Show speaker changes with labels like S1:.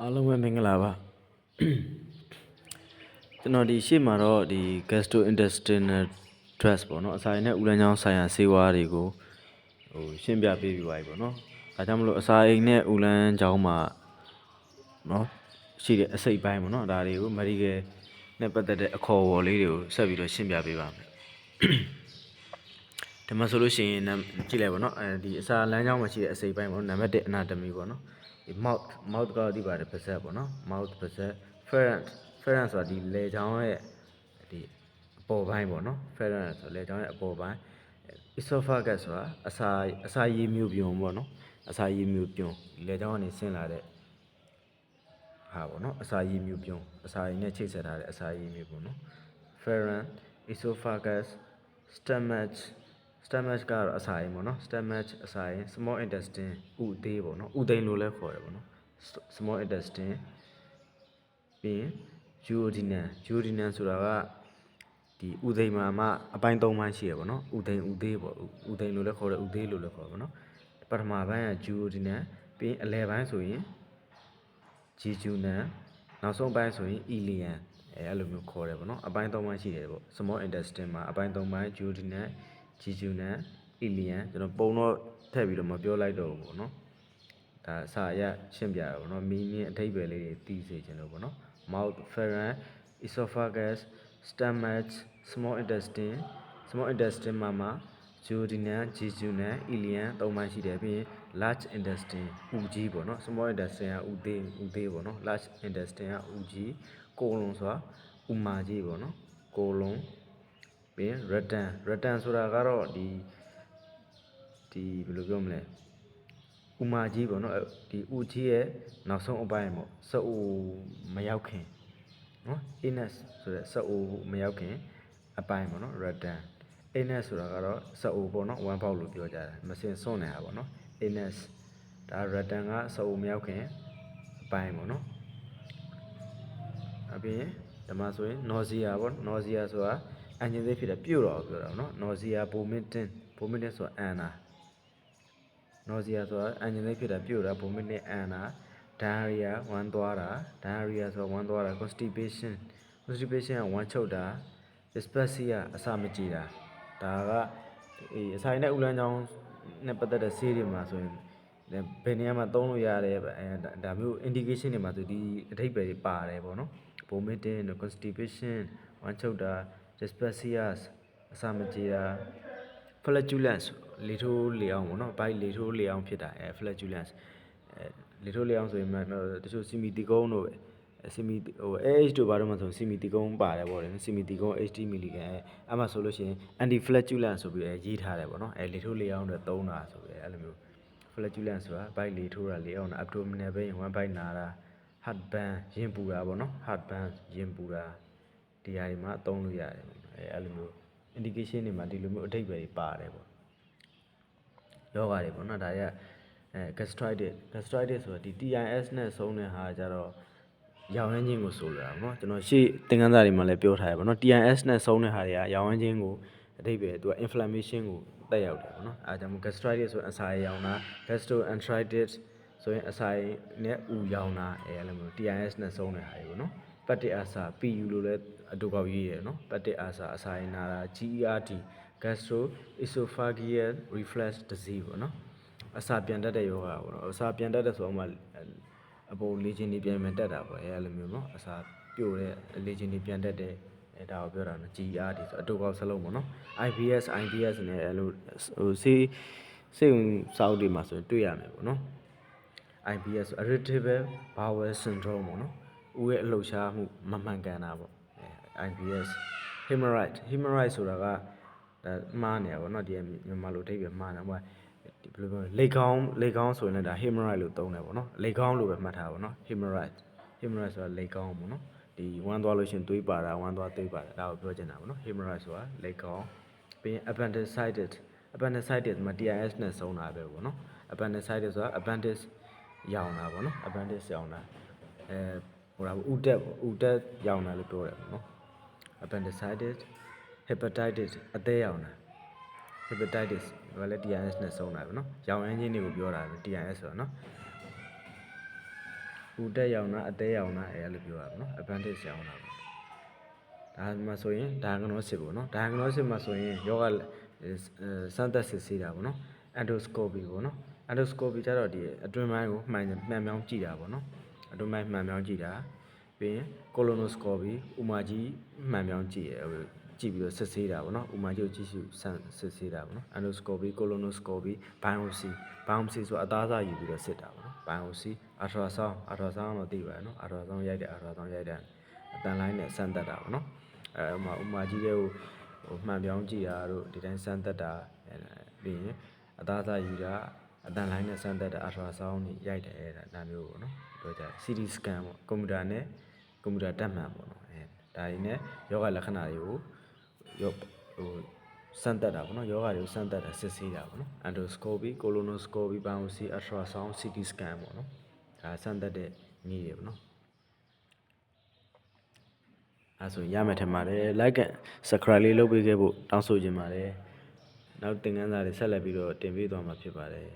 S1: အားလုံးပဲမင်္ဂလာပါကျွန်တော်ဒီရှေ့မှာတော့ဒီ gastrointestinal tract ပေါ့နော်အစာရည်နဲ့ဥလမ်းကြောင်းဆိုင်ရာဆေးဝါးတွေကိုရှင်းပြပေးပြီးပါပြီပေါ့နော်ဒါကြောင့်မလို့အစာရည်နဲ့ဥလမ်းကြောင်းမှာနော်ရှိတဲ့အစိတ်ပိုင်းပေါ့နော်ဒါတွေကို medical နဲ့ပတ်သက်တဲ့အခေါ်အဝေါ်လေးတွေကိုဆက်ပြီးတော့ရှင်းပြပေးပါမယ်ဒီမှာဆိုလို့ရှိရင်ကြည့်လိုက်ပေါ့နော်ဒီအစာလမ်းကြောင်းမှာရှိတဲ့အစိတ်ပိုင်းပေါ့နော်နံပါတ်1 anatomy ပေါ့နော်ဒီ mouth ကဒီပါတယ်ပါးစပ်ပေါ့နော် mouth ပါးစပ် pharynx ဆိုတာဒီလေချောင်းရဲ့ဒီအပေါ်ပိုင်းပေါ့နော် pharynx ဆိုလေချောင်းရဲ့အပေါ်ပိုင်း esophagus ဆိုတာအစာရည်မျိုးပြုံပေါ့နော်အစာရည်မျိုးပြုံလေချောင်းကနေဆင်းလာတဲ့ဟာပေါ့နော်အစာရည်မျိုးပြုံအစာရည်နဲ့ချိတ်ဆက်ထားတဲ့အစာရည်မျိုးပေါ့နော် pharynx esophagus stomach ကတော့အစာရည်ပေါ့နော် stomach အစာရည် small intestine ဥသေးပေါ့နော်ဥသိမ်လို့လည်းခေါ်တယ်ပေါ့နော် small intestine ပြီးရင် duodenum ဆိုတာကဒီဥသိမ်မှာမှအပိုင်း၃ပိုင်းရှိရပေါ့နော်ဥသိမ်ဥသေးပေါ့ဥသိမ်လို့လည်းခေါ်တယ်ဥသေးလို့လည်းခေါ်တယ်ပေါ့နော်ပထမပိုင်းက duodenum ပြီးရင်အလယ်ပိုင်းဆိုရင် jejunum နောက်ဆုံးပိုင်းဆိုရင် ileum အဲ့လိုမျိုးခေါ်တယ်ပေါ့နော်အပိုင်း၃ပိုင်းရှိတယ်ပေါ့ small intestine မှာအပိုင်း၃ပိုင်း duodenum jejunum ileum ကျွန်တော်ပုံတော့ထည့်ပြီးတော့မပြောလိုက်တော့ဘူးပေါ့နော်ဒါအစာရရှင်းပြရပေါ့နော်မီးနည်းအထိပ္ပယ်လေးတွေသိစေချင်လို့ပေါ့နော် mouth pharynx esophagus stomach small intestine မှာ duodenum jejunum ileum ၃ပိုင်းရှိတယ်ပြီးရင် large intestine ဥကြီးပေါ့နော် small intestine ကဥသေးပေါ့နော် large intestine ကဥကြီး colon ဆိုတာဥမာကြီးပေါ့နော် colon ပြီးရင် rectum ဆိုတာကတော့ဒီဘယ်လိုပြောမလဲဥမာကြီးပေါ့နော်ဒီဥကြီးရဲ့နောက်ဆုံးအပိုင်းပေါ့စအိုမရောက်ခင်နော် anus ဆိုတဲ့စအိုမရောက်ခင်အပိုင်းပေါ့နော် rectum anus ဆိုတာကတော့စအိုပေါ့နော် one box လို့ပြောကြတယ်မစင်စွန့်နေတာပေါ့နော် anus ဒါ rectum ကစအိုမရောက်ခင်အပိုင်းပေါ့နော်အပြင်ဓမ္မဆိုရင် nausea ပေါ့ nausea ဆိုတာအញ្ញစိတ်ဖြစ်တာပြုတ်တော့ပြောတာပေါ့နော် nausea vomiting ဆိုတာအန်တာnausea ဆိုတာအញ្ញစိတ်ဖြစ်တာပြုတ်တာ vomiting အန်တာ diarrhea ဝမ်းသွားတာ diarrhea ဆိုတာဝမ်းသွားတာ constipation ကဝမ်းချုပ်တာ dyspepsia အစာမကြေတာဒါကအစာရည်နဲ့ဥလမ်းကြောင်းနဲ့ပတ်သက်တဲ့ဆေးတွေမှာဆိုရင်ဘယ်နေရာမှာသုံးလို့ရတယ်ဒါမျိုး indication တွေမှာဆိုဒီအထိပ္ပယ်တွေပါတယ်ပေါ့နော် vomiting constipation ဝမ်းချုပ်တာ dyspepsia အစာမကြေတာ flatulence လေထိုးလေအောင်ပေါ့နော်ဘိုက်လေထိုးလေအောင်ဖြစ်တာflatulence လေထိုးလေအောင်ဆိုရင်တချို့စီမီတီကုန်းတို့AH တို့ဘာလို့မှဆိုစီမီတီကုန်းပါတယ်ပေါ့လေစီမီတီကုန်း 80 mg အဲ့မှာဆိုလို့ရှိရင် anti flatulence ဆိုပြီးရေးထားတယ်ပေါ့နော်လေထိုးလေအောင်တွေသုံးတာဆိုပြီးအဲ့လိုမျိုး flatulence ဆိုတာဘိုက်လေထိုးတာလေအောင်တာ abdominal pain ဝမ်းဘိုက်နာတာ heartburn ရင်ပူတာပေါ့နော် heartburn ရင်ပူတာဒီဟာတွေမှာသုံးလို့ရတယ်အဲ့လိုမျိုး indication တွေမှာဒီလိုမျိုးအထိပ္ပယ်တွေပါတယ်ပေါ့ယောဂတွေပေါ့နော်ဒါတွေကgastritis ဆိုတာဒီ TIS နဲ့ဆုံးတဲ့ဟာကြတော့ရောင်ရမ်းခြင်းကိုဆိုလိုတာပေါ့နော်ကျွန်တော်ရှေ့သင်ခန်းစာတွေမှာလည်းပြောထားရပါတော့ TIS နဲ့ဆုံးတဲ့ဟာတွေကရောင်ရမ်းခြင်းကိုအထိပ္ပယ်သူက inflammation ကိုတက်ရောက်တယ်ပေါ့နော်အဲဒါကြောင့် gastritis ဆိုအစာရည်ရောင်တာ gastroenteritis ဆိုရင်အစာရည်နဲ့ဥရောင်တာအဲ့လိုမျိုး TIS နဲ့ဆုံးတဲ့ဟာတွေပေါ့နော်ပတ်တိအစာ PU လို့လည်းအတူကောက်ရေးရနော်ပတ်တိအစာအစာရည်နာတာ GERD gastroesophageal reflux disease ပေါ့နော်အစာပြန်တက်တဲ့ယောဂပေါ့နော်အစာပြန်တက်တဲ့ဆိုတော့မှအပေါ်လေချင်းတွေပြန်တက်တာပေါ့အဲ့လိုမျိုးနော်အစာပြိုတဲ့လေချင်းတွေပြန်တက်တဲ့ဒါကိုပြောတာနော် GERD ဆိုအတူကောက်စလုံးပေါ့နော် IBS နဲ့အဲ့လိုဆေးရုံစာအုပ်တွေမှာဆိုရင်တွေ့ရမယ်ပေါ့နော် IBS irritable bowel syndrome ပေါ့နော်ဥရဲ့အလှုပ်ရှားမှုမမှန်ကန်တာပေါ့IBS hemorrhoid ဆိုတာကဒါမှားနေတာပေါ့နော်ဒီမြန်မာလိုအဓိပ္ပာယ်မှားနေတာပေါ့ဒီဘယ်လိုပြောလဲလေကောင်းဆိုရင်လည်းဒါ hemorrhoid လို့သုံးတယ်ပေါ့နော်လေကောင်းလို့ပဲမှတ်ထားပါပေါ့နော် hemorrhoid ဆိုတာလေကောင်းပေါ့နော်ဒီဝမ်းသွားလို့ရှိရင်သွေးပါတာဝမ်းသွားသွေးပါတယ်ဒါကိုပြောချင်တာပေါ့နော် hemorrhoid ဆိုတာလေကောင်းပြီးရင် appendicitis မှာ TIS နဲ့ဆုံးတာပဲပေါ့နော် appendicitis ဆိုတာ appendix ရောင်တာပေါ့နော် appendix ရောင်တာဥတက်ရောင်တာလို့ပြောတယ်ပေါ့နော် appendicitis hepatitis အသေးရောင်တာ hepatitis ဒါလည်း TIS နဲ့ဆုံးတာပဲเนาะရောင်ရမ်းခြင်းတွေကိုပြောတာပဲ TIS ဆိုတော့เนาะ ဦးတက်ရောင်တာအသေးရောင်တာအဲ့လိုပြောရပါနော် appendix ရောင်တာပေါ့ဒါမှဆိုရင် diagnosis ပေါ့နော် diagnosis မှာဆိုရင်ယောဂစမ်းသပ်စစ်ဆေးတာပေါ့နော် endoscopy ပေါ့နော် endoscopy ကျတော့ဒီအတွင်းပိုင်းကိုမှန်မြောင်းကြည့်တာပေါ့နော်အတွင်းပိုင်းမှန်မြောင်းကြည့်တာပြီးရင် colonoscopy ဥမာကြီးမှန်မြောင်းကြည့်ရကြည့်ပြီးတော့စစ်ဆေးတာပေါ့နော်ဥမာကြီးကိုကြည့်ရှုစစ်ဆေးတာပေါ့နော် endoscopy colonoscopy biopsy ဆိုအသားစားယူပြီးတော့စစ်တာပေါ့နော် biopsy ultrasound တော့သိပါတယ်နော် ultrasound ရိုက်တဲ့အတန်လိုင်းနဲ့စမ်းသပ်တာပေါ့နော်ဥမာကြီးတဲ့ဟိုမှန်ပြောင်းကြည့်တာတို့ဒီတိုင်းစမ်းသပ်တာပြီးရင်အသားစားယူတာအတန်လိုင်းနဲ့စမ်းသပ်တာ ultrasound นี่ရိုက်တယ်အဲ့ဒါမျိုးပေါ့နော်ပြောကြ CT scan ပေါ့ကွန်ပျူတာတက်မှန်ပေါ့နော်ဒါတွေနဲ့ယောဂလက္ခဏာတွေကိုစမ်းသပ်တာပေါ့နော်ယောဂတွေကိုစမ်းသပ်တာစစ်ဆေးတာပေါ့နော် endoscopy colonoscopy biopsy ultrasound CT scan ပေါ့နော်ဒါစမ်းသပ်တဲ့နည်းတွေပေါ့နော်အဲဆိုရမယ်ထင်ပါတယ် like and subscribe လေးလုပ်ပေးခဲ့ဖို့တောင်းဆိုချင်ပါတယ်နောက်သင်ခန်းစာတွေဆက်လက်ပြီးတော့တင်ပေးသွားမှာဖြစ်ပါတယ်